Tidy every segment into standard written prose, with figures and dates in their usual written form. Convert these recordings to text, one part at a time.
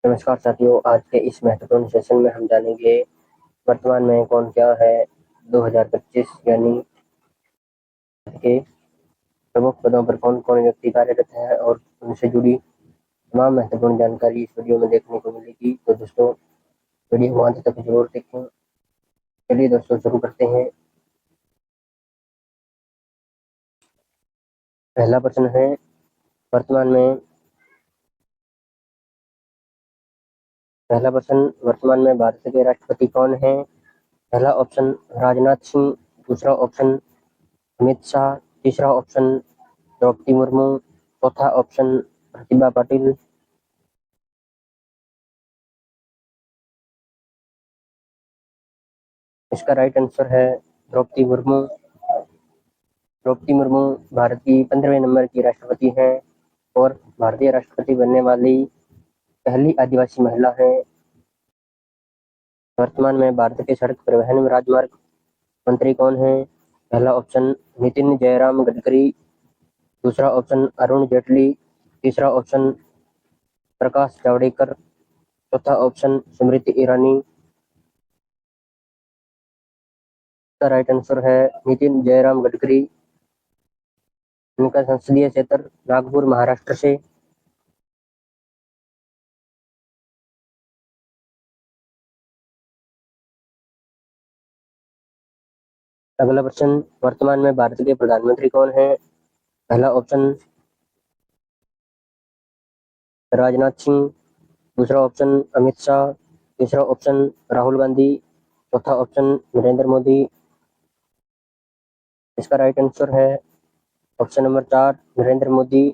नमस्कार साथियों, आज के इस महत्वपूर्ण सेशन में हम जानेंगे वर्तमान में कौन क्या है 2025 यानी के प्रमुख पदों पर कौन कौन व्यक्ति कार्यरत है और उनसे जुड़ी तमाम महत्वपूर्ण जानकारी इस वीडियो में देखने को मिलेगी। तो दोस्तों, वीडियो को अंत तक जरूर देखें। चलिए दोस्तों, शुरू करते हैं। पहला प्रश्न है, वर्तमान में पहला प्रश्न वर्तमान में भारत के राष्ट्रपति कौन है? पहला ऑप्शन राजनाथ सिंह, दूसरा ऑप्शन अमित शाह, तीसरा ऑप्शन द्रौपदी मुर्मू, चौथा ऑप्शन प्रतिभा पाटिल। इसका राइट आंसर है द्रौपदी मुर्मू। द्रौपदी मुर्मू भारत की 15वें नंबर की राष्ट्रपति हैं और भारतीय राष्ट्रपति बनने वाली पहली आदिवासी महिला हैं। वर्तमान में भारत के सड़क परिवहन एवं राजमार्ग मंत्री कौन है? पहला ऑप्शन नितिन जयराम गडकरी, दूसरा ऑप्शन अरुण जेटली, तीसरा ऑप्शन प्रकाश जावड़ेकर, चौथा ऑप्शन स्मृति ईरानी। इसका राइट आंसर है नितिन जयराम गडकरी। उनका संसदीय क्षेत्र नागपुर महाराष्ट्र से। अगला प्रश्न, वर्तमान में भारत के प्रधानमंत्री कौन है? पहला ऑप्शन राजनाथ सिंह, दूसरा ऑप्शन अमित शाह, तीसरा ऑप्शन राहुल गांधी, चौथा ऑप्शन नरेंद्र मोदी। इसका राइट आंसर है ऑप्शन नंबर 4 नरेंद्र मोदी।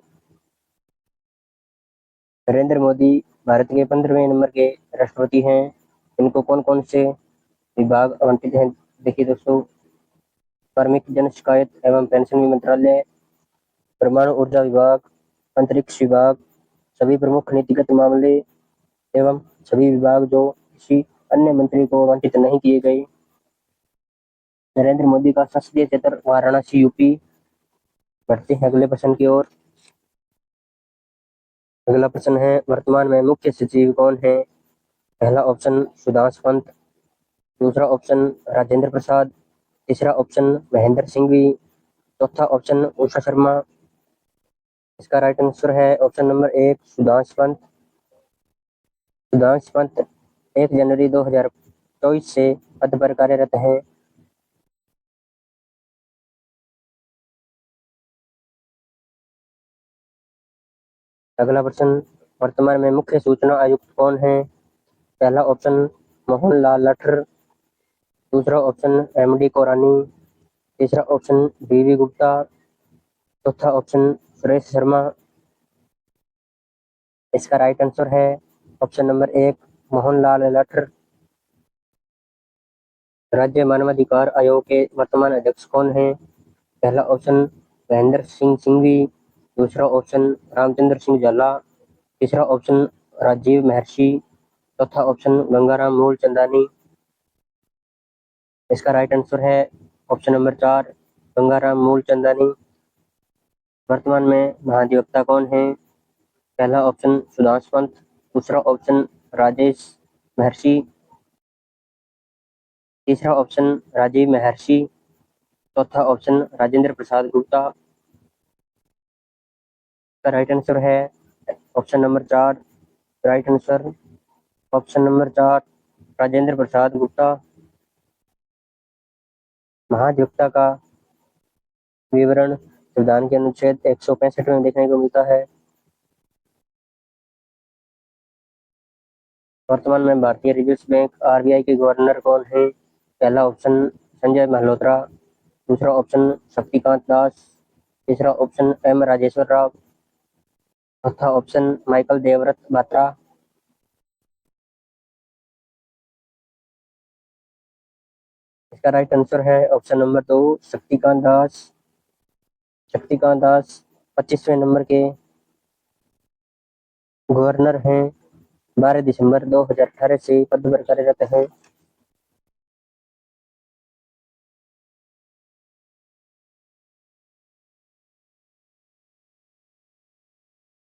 नरेंद्र मोदी भारत के 15वें नंबर के राष्ट्रपति हैं। इनको कौन कौन से विभाग आवंटित हैं? देखिए दोस्तों, कार्मिक जन शिकायत एवं पेंशन मंत्रालय, परमाणु ऊर्जा विभाग, अंतरिक्ष विभाग, सभी प्रमुख नीतिगत मामले एवं सभी विभाग जो किसी अन्य मंत्री को आवंटित नहीं किए गए। नरेंद्र मोदी का संसदीय क्षेत्र वाराणसी यूपी। बढ़ते हैं अगले प्रश्न की ओर। अगला प्रश्न है, वर्तमान में मुख्य सचिव कौन है? पहला ऑप्शन सुधांशु पंत, दूसरा ऑप्शन राजेंद्र प्रसाद, तीसरा ऑप्शन महेंद्र सिंह वी, चौथा ऑप्शन उषा शर्मा। इसका राइट आंसर है ऑप्शन नंबर 1 सुधांशु पंत। सुधांशु पंत 1 जनवरी 2024 से पद पर कार्यरत हैं। अगला प्रश्न, वर्तमान में मुख्य सूचना आयुक्त कौन है? पहला ऑप्शन मोहन लाल लठर, दूसरा ऑप्शन एमडी कोरानी, तीसरा ऑप्शन बीवी गुप्ता, चौथा ऑप्शन सुरेश शर्मा। इसका राइट आंसर है ऑप्शन नंबर 1 मोहन लाल लठर। राज्य मानवाधिकार आयोग के वर्तमान अध्यक्ष कौन है? पहला ऑप्शन महेंद्र सिंह सिंघवी, दूसरा ऑप्शन रामचंद्र सिंह झाला, तीसरा ऑप्शन राजीव महर्षि, चौथा ऑप्शन गंगाराम मूलचंदानी। इसका राइट आंसर है ऑप्शन नंबर 4 गंगाराम मूलचंदानी। वर्तमान में महाधिवक्ता कौन है? पहला ऑप्शन सुधांशु पंत, दूसरा ऑप्शन राजेश महर्षि, तीसरा ऑप्शन राजीव महर्षि, चौथा ऑप्शन राजेंद्र प्रसाद गुप्ता। का राइट आंसर है option number 4 right answer option number 4 Rajendra Prasad Gupta. महाधिवक्ता का विवरण संविधान के अनुच्छेद 165 में देखने को मिलता है। वर्तमान में भारतीय रिजर्व बैंक आरबीआई के गवर्नर कौन है? पहला ऑप्शन संजय मल्होत्रा, दूसरा ऑप्शन शक्तिकांत दास, तीसरा ऑप्शन एम राजेश्वर राव, चौथा ऑप्शन माइकल देवव्रत बात्रा। इसका राइट आंसर है option number 2 Shaktikanta Das. Shaktikanta Das 25वें number के गवर्नर हैं। 12 दिसंबर 2018 से पद पर कार्यरत हैं।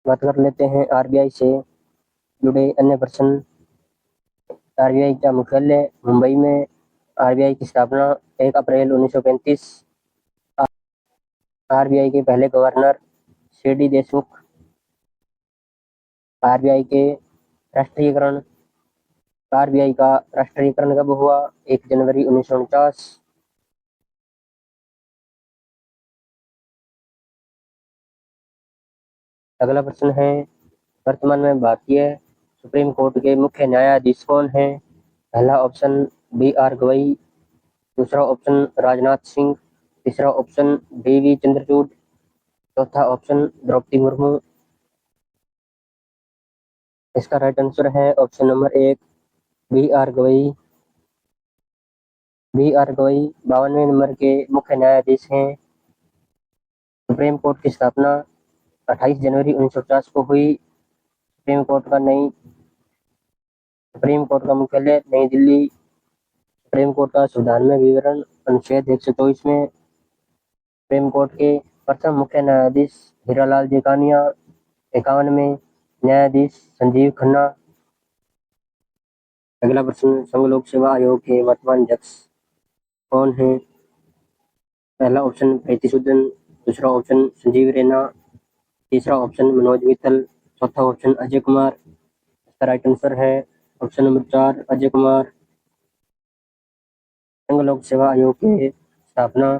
बात कर लेते हैं आरबीआई से। जुड़े अन्य प्रश्न। आरबीआई का मुख्यालय मुंबई में। आरबीआई की स्थापना 1 अप्रैल 1935। आरबीआई के पहले गवर्नर सी.डी. देशमुख। आरबीआई के राष्ट्रीयकरण। आरबीआई का राष्ट्रीयकरण कब हुआ? 1 जनवरी 1949। अगला प्रश्न है, वर्तमान में भारतीय सुप्रीम कोर्ट के मुख्य न्यायाधीश कौन हैं? पहला ऑप्शन बी.आर. गवई, दूसरा ऑप्शन राजनाथ सिंह, तीसरा ऑप्शन डी.वी. चंद्रचूड़, चौथा ऑप्शन द्रौपदी मुर्मू। इसका राइट आंसर है option number 1 B R. Gavai. B R. Gavai 52वें नंबर के मुख्य न्यायाधीश हैं। सुप्रीम कोर्ट की स्थापना 28 जनवरी 1950 को हुई। सुप्रीम कोर्ट का मुख्यालय नई दिल्ली। सुप्रीम कोर्ट का संविधान में विवरण अनुच्छेद 124 में। सुप्रीम कोर्ट के प्रथम मुख्य न्यायाधीश हीरालाल जेकानिया। 51 में न्यायाधीश संजीव खन्ना। अगला प्रश्न, संघ लोक सेवा आयोग के वर्तमान अध्यक्ष कौन है? पहला ऑप्शन प्रीति सूदन, दूसरा ऑप्शन संजीव रैना, तीसरा ऑप्शन मनोज मित्तल, चौथा ऑप्शन अजय कुमार। इसका राइट आंसर है ऑप्शन नंबर 4 अजय कुमार। संघ लोक सेवा आयोग की स्थापना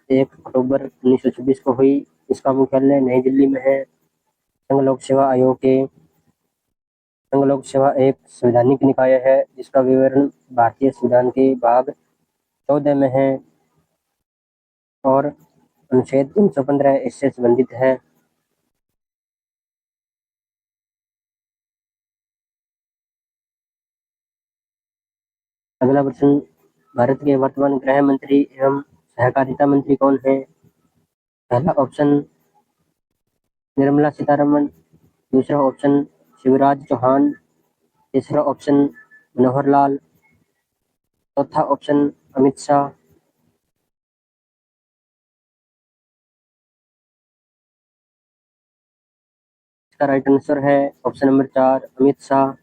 1 अक्टूबर 1926 को हुई। इसका मुख्यालय नई दिल्ली में है। संघ लोक सेवा एक संवैधानिक निकाय है जिसका विवरण भारतीय संविधान के भाग 14 में है और अनुच्छेद 315 इससे संबंधित है। अगला प्रश्न, भारत के वर्तमान गृह मंत्री एवं सहकारिता मंत्री कौन है? पहला ऑप्शन निर्मला सीतारमण, दूसरा ऑप्शन शिवराज चौहान, तीसरा ऑप्शन मनोहर लाल, चौथा ऑप्शन अमित शाह। इसका राइट आंसर है ऑप्शन नंबर 4 अमित शाह।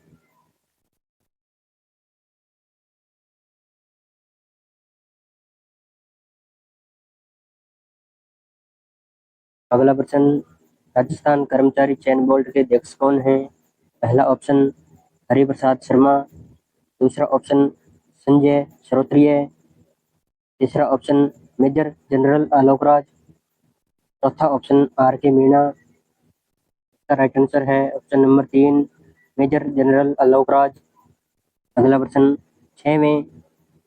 अगला प्रश्न, राजस्थान कर्मचारी चयन बोर्ड के अध्यक्ष कौन हैं? पहला ऑप्शन हरिप्रसाद शर्मा, दूसरा ऑप्शन संजय श्रोत्रिय, तीसरा option major general Alok Raj, चौथा ऑप्शन आर के मीणा। इसका राइट आंसर है option number 3 major general Alok Raj. अगला प्रश्न, 6वें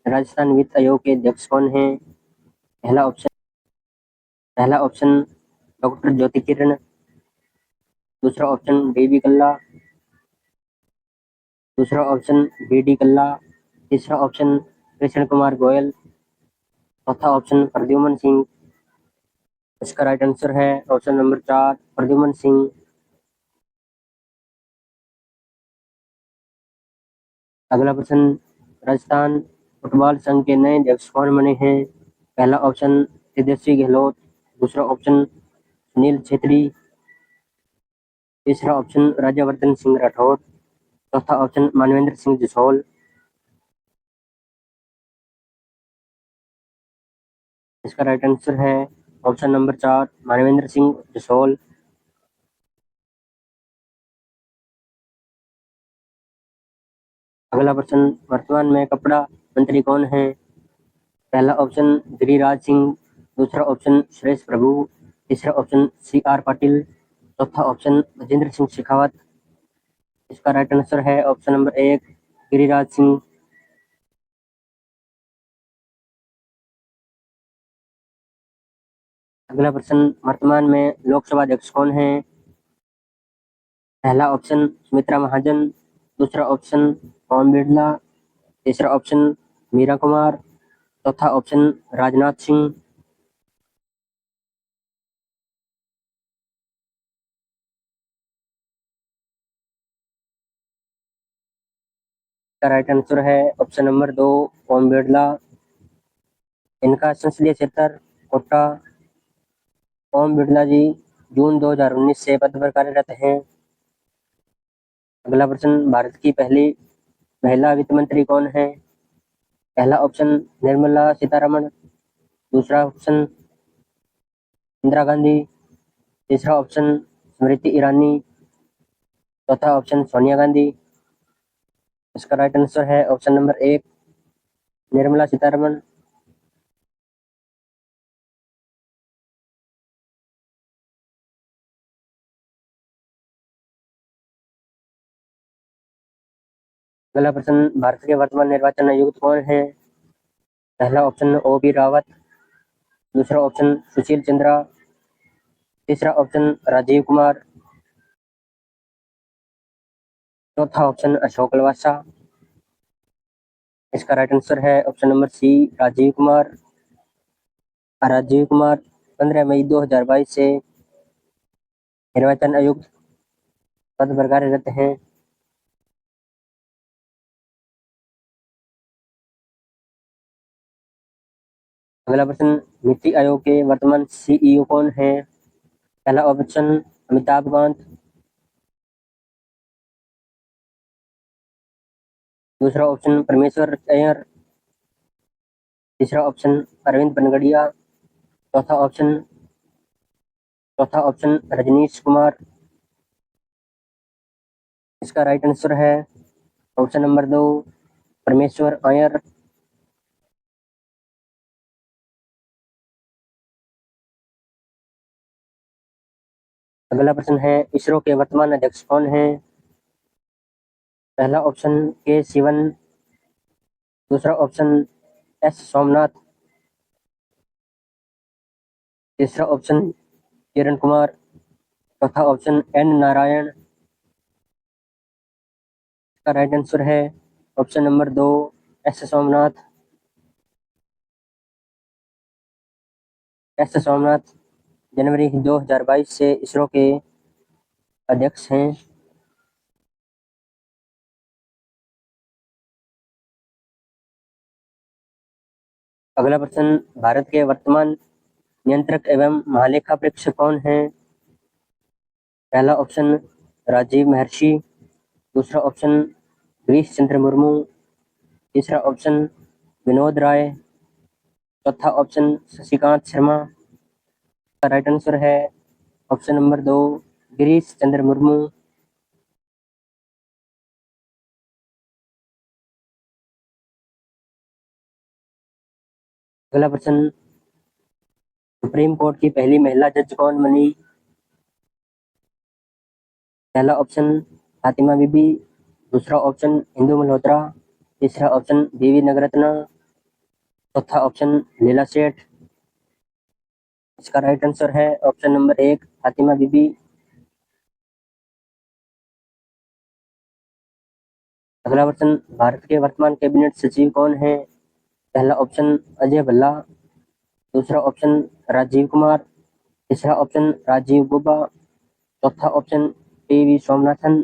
राजस्थान वित्त आयोग के अध्यक्ष कौन हैं? पहला ऑप्शन डॉक्टर ज्योति किरण, दूसरा ऑप्शन बीबी कल्ला, दूसरा ऑप्शन बी.डी. कल्ला, तीसरा ऑप्शन कृष्ण कुमार गोयल, चौथा ऑप्शन प्रद्युमन सिंह। इसका राइट आंसर है ऑप्शन नंबर 4 प्रद्युमन सिंह। अगला प्रश्न, राजस्थान फुटबॉल संघ के नए अध्यक्ष कौन बने हैं? पहला ऑप्शन तेजस्वी गहलोत, दूसरा ऑप्शन सुनील छेत्री, तीसरा ऑप्शन राज्यवर्धन सिंह राठौड़, चौथा ऑप्शन मानवेंद्र सिंह जसोल। इसका राइट आंसर है ऑप्शन नंबर 4 मानवेंद्र सिंह जसोल। अगला प्रश्न, वर्तमान में कपड़ा मंत्री कौन है? पहला ऑप्शन गिरिराज सिंह, दूसरा ऑप्शन सुरेश प्रभु, तीसरा ऑप्शन सी.आर. पाटिल, चौथा ऑप्शन गजेंद्र सिंह शेखावत। इसका राइट आंसर है ऑप्शन नंबर 1 गिरिराज सिंह। अगला प्रश्न, वर्तमान में लोकसभा अध्यक्ष कौन है? पहला ऑप्शन सुमित्रा महाजन, दूसरा ऑप्शन ओम बिरला, तीसरा ऑप्शन मीरा कुमार, चौथा ऑप्शन राजनाथ सिंह। का राइट आंसर है ऑप्शन नंबर 2 ओम बिरला। इनका संसदीय क्षेत्र कोटा। ओम बिरला जी जून 2019 से पद पर कार्यरत हैं। अगला प्रश्न, भारत की पहली महिला वित्त मंत्री कौन है? पहला ऑप्शन निर्मला सीतारमण, दूसरा ऑप्शन इंदिरा गांधी, तीसरा ऑप्शन स्मृति ईरानी, चौथा ऑप्शन सोनिया गांधी। इसका राइट आंसर है ऑप्शन नंबर 1 निर्मला सीतारमण। अगला प्रश्न, भारत के वर्तमान निर्वाचन आयुक्त कौन है? पहला ऑप्शन ओ पी रावत, दूसरा ऑप्शन सुशील चंद्रा, तीसरा ऑप्शन राजीव कुमार, चौथा ऑप्शन अशोक लवासा। इसका राइट आंसर है option number C Rajiv Kumar. Rajiv Kumar 15 मई 2022 से निर्वाचन आयुक्त पद पर कार्यरत हैं। अगला प्रश्न, नीति आयोग के वर्तमान सीईओ कौन है? पहला ऑप्शन अमिताभ कांत, दूसरा ऑप्शन परमेश्वर अय्यर, तीसरा ऑप्शन अरविंद पनगड़िया, चौथा ऑप्शन रजनीश कुमार। इसका राइट आंसर है ऑप्शन नंबर 2 परमेश्वर अय्यर। अगला प्रश्न है, इसरो के वर्तमान अध्यक्ष कौन है? पहला ऑप्शन के शिवन, दूसरा ऑप्शन एस सोमनाथ, तीसरा ऑप्शन किरण कुमार, चौथा ऑप्शन एन नारायण। इसका राइट आंसर है option number 2 S Somanath. S Somanath जनवरी 2022 से इसरो के अध्यक्ष हैं। अगला प्रश्न, भारत के वर्तमान नियंत्रक एवं महालेखा परीक्षक कौन है? पहला ऑप्शन राजीव महर्षि, दूसरा ऑप्शन गिरीश चंद्र मुर्मू, तीसरा ऑप्शन विनोद राय, चौथा ऑप्शन शशिकांत शर्मा। का राइट आंसर है ऑप्शन नंबर 2 गिरीश चंद्र मुर्मू। अगला प्रश्न, सुप्रीम कोर्ट की पहली महिला जज कौन बनी? पहला ऑप्शन फातिमा बीबी, दूसरा ऑप्शन इंदु मल्होत्रा, तीसरा ऑप्शन बीवी नगरत्ना, चौथा ऑप्शन लीला सेठ। इसका राइट आंसर है ऑप्शन नंबर 1 फातिमा बीबी। अगला प्रश्न, भारत के वर्तमान कैबिनेट सचिव कौन है? पहला ऑप्शन अजय भल्ला, दूसरा ऑप्शन राजीव कुमार, तीसरा ऑप्शन राजीव गुबा, चौथा ऑप्शन टीवी सोमनाथन।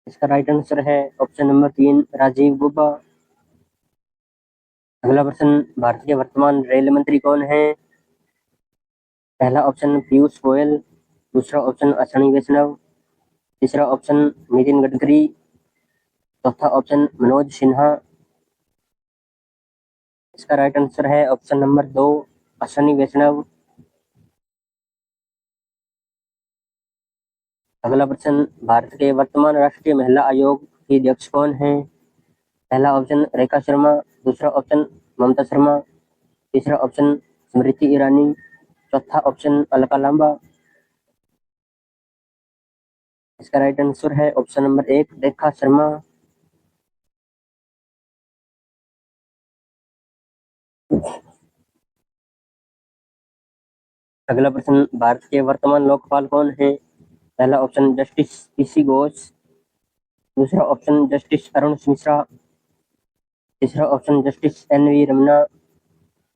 इसका राइट आंसर है ऑप्शन नंबर 3 राजीव गुबा। अगला प्रश्न, भारत के वर्तमान रेल मंत्री कौन है? पहला ऑप्शन पीयूष गोयल, दूसरा ऑप्शन अश्विनी वैष्णव, तीसरा ऑप्शन नितिन गडकरी, चौथा ऑप्शन मनोज सिन्हा। इसका राइट आंसर है ऑप्शन नंबर 2 अश्विनी वैष्णव। अगला प्रश्न, भारत के वर्तमान राष्ट्रीय महिला आयोग की अध्यक्ष कौन है? पहला ऑप्शन रेखा शर्मा, दूसरा ऑप्शन ममता शर्मा, तीसरा ऑप्शन स्मृति ईरानी, चौथा ऑप्शन अलका लांबा। इसका राइट आंसर है ऑप्शन नंबर 1 रेखा शर्मा। अगला प्रश्न, भारत के वर्तमान लोकपाल कौन है? पहला ऑप्शन जस्टिस पीसी घोष, दूसरा ऑप्शन जस्टिस अरुण मिश्रा, तीसरा option justice N V Ramana,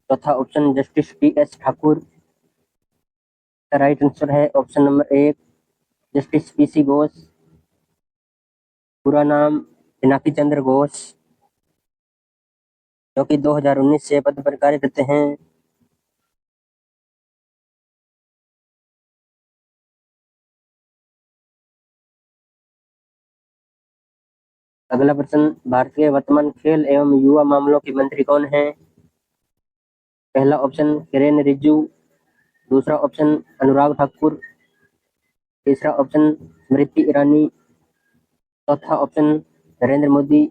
चौथा option justice T S Thakur. का राइट आंसर है option number 1 justice PC Ghosh. पूरा नाम पिनाकी चंद्र घोष, जो कि 2019 से पद पर कार्यरत हैं। अगला प्रश्न, भारत के वर्तमान खेल एवं युवा मामलों के मंत्री कौन हैं? पहला ऑप्शन किरेन रिजिजू, दूसरा ऑप्शन अनुराग ठाकुर, तीसरा ऑप्शन स्मृति ईरानी, चौथा ऑप्शन नरेंद्र मोदी।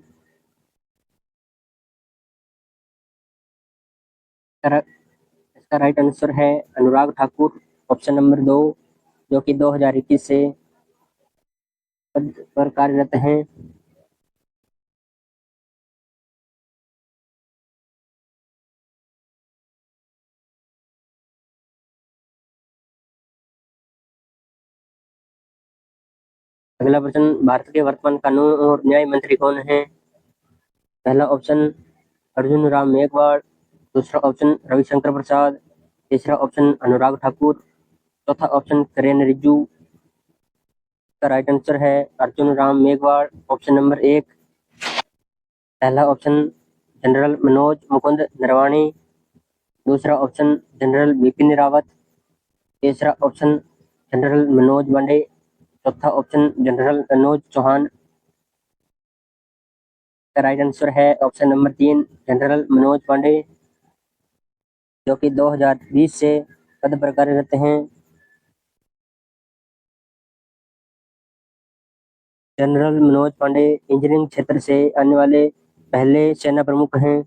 इसका राइट आंसर है अनुराग ठाकुर, ऑप्शन नंबर 2, जो कि 2021 से पद पर कार्यरत हैं। अगला प्रश्न, भारत के वर्तमान कानून और न्याय मंत्री कौन हैं? पहला ऑप्शन अर्जुन राम मेघवाल, दूसरा ऑप्शन रविशंकर प्रसाद, तीसरा ऑप्शन अनुराग ठाकुर, चौथा ऑप्शन किरेन रिजिजू। का राइट आंसर है अर्जुन राम मेघवाल, ऑप्शन नंबर 1। पहला ऑप्शन जनरल मनोज मुकुंद नरवाणे, दूसरा ऑप्शन जनरल बिपिन रावत, तीसरा ऑप्शन जनरल मनोज पांडे, चौथा ऑप्शन जनरल मनोज चौहान। का राइट आंसर है option number 3, general Manoj Pandey, जो कि 2020 से पद पर कार्यरत हैं। जनरल मनोज पांडे इंजीनियरिंग क्षेत्र से आने वाले पहले सेना प्रमुख हैं।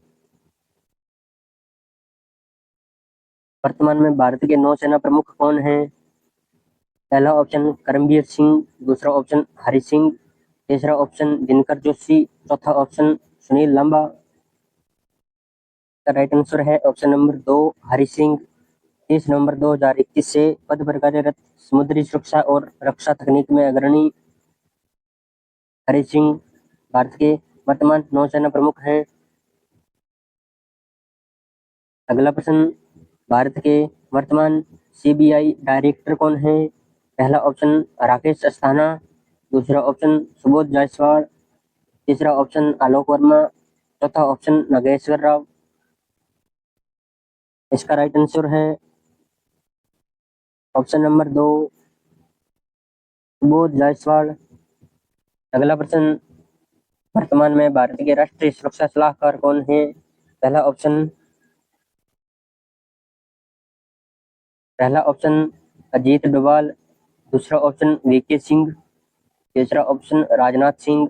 वर्तमान में भारत के नौसेना प्रमुख कौन हैं? पहला ऑप्शन करमबीर सिंह, दूसरा ऑप्शन हरि सिंह, तीसरा ऑप्शन दिनकर जोशी, चौथा ऑप्शन सुनील लांबा। का राइट आंसर है ऑप्शन नंबर 2, हरि सिंह। 30 नवंबर 2021 से पद पर कार्यरत समुद्री सुरक्षा और रक्षा तकनीक में अग्रणी हरि सिंह भारत के वर्तमान नौसेना प्रमुख हैं। अगला प्रश्न, भारत के वर्तमान सीबीआई डायरेक्टर कौन है? पहला ऑप्शन राकेश अस्थाना, दूसरा ऑप्शन सुबोध जायसवाल, तीसरा ऑप्शन आलोक वर्मा, चौथा ऑप्शन नागेश्वर राव। इसका राइट आंसर है ऑप्शन नंबर 2, सुबोध जायसवाल। अगला प्रश्न, वर्तमान में भारत के राष्ट्रीय सुरक्षा सलाहकार कौन है? पहला ऑप्शन अजीत डोभाल, दूसरा ऑप्शन वीके सिंह, तीसरा ऑप्शन राजनाथ सिंह,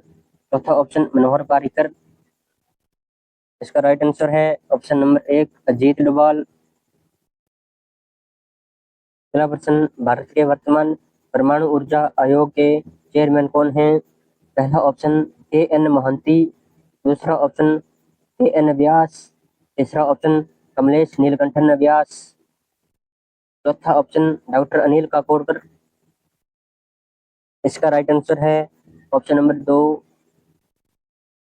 चौथा ऑप्शन मनोहर पारिकर। इसका राइट आंसर है ऑप्शन नंबर 1, अजीत डोभाल। अगला प्रश्न, भारत के वर्तमान परमाणु ऊर्जा आयोग के चेयरमैन कौन हैं? पहला ऑप्शन के एन मोहंती, दूसरा ऑप्शन के एन व्यास, तीसरा ऑप्शन कमलेश नीलकंठन व्यास, चौथा ऑप्शन डॉक्टर अनिल काकोडकर। इसका राइट आंसर है ऑप्शन नंबर 2,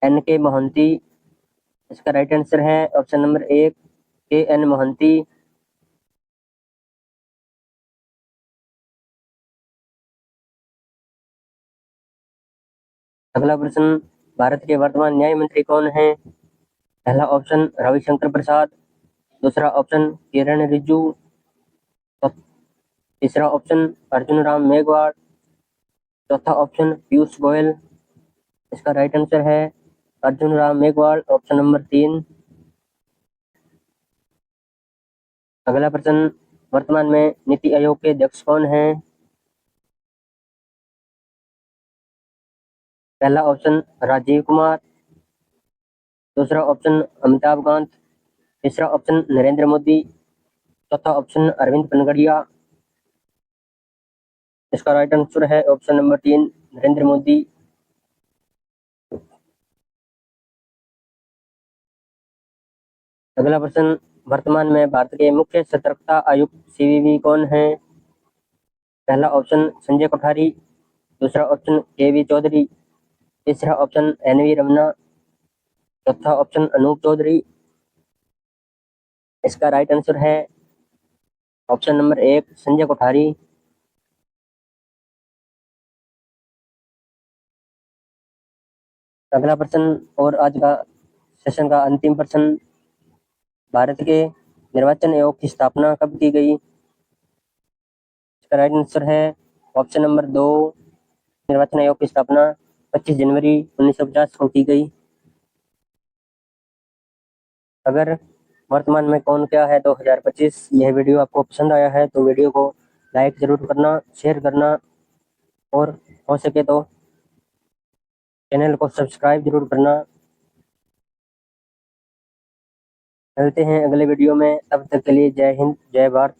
एन के मोहंती। इसका राइट आंसर है ऑप्शन नंबर 1, के एन मोहंती। अगला प्रश्न, भारत के वर्तमान न्याय मंत्री कौन है? पहला ऑप्शन रविशंकर प्रसाद, दूसरा ऑप्शन किरण रिजिजू, तीसरा ऑप्शन अर्जुन राम मेघवाल, चौथा ऑप्शन पीयूष गोयल। इसका राइट आंसर है अर्जुन राम मेघवाल, ऑप्शन नंबर 3। अगला प्रश्न, वर्तमान में नीति आयोग के अध्यक्ष कौन है? पहला ऑप्शन राजीव कुमार, दूसरा ऑप्शन अमिताभ कांत, तीसरा ऑप्शन नरेंद्र मोदी, चौथा ऑप्शन अरविंद पनगड़िया। इसका राइट आंसर है ऑप्शन नंबर 3, नरेंद्र मोदी। अगला प्रश्न, वर्तमान में भारत के मुख्य सतर्कता आयुक्त सीवीवी कौन है? पहला ऑप्शन संजय कोठारी, दूसरा ऑप्शन केवी चौधरी, तीसरा ऑप्शन एनवी रमना, चौथा ऑप्शन अनूप चौधरी। इसका राइट आंसर है ऑप्शन नंबर 1, संजय कोठारी। अगला प्रश्न और आज का सेशन का अंतिम प्रश्न, भारत के निर्वाचन आयोग की स्थापना कब की गई? इसका राइट आंसर है ऑप्शन नंबर 2, निर्वाचन आयोग की स्थापना 25 जनवरी 1950 को की गई। अगर वर्तमान में कौन क्या है 2025, यह वीडियो आपको पसंद आया है तो वीडियो को लाइक जरूर करना, शेयर करना और हो सके तो चैनल को सब्सक्राइब जरूर करना। मिलते हैं अगले वीडियो में, तब तक के लिए जय हिंद, जय भारत।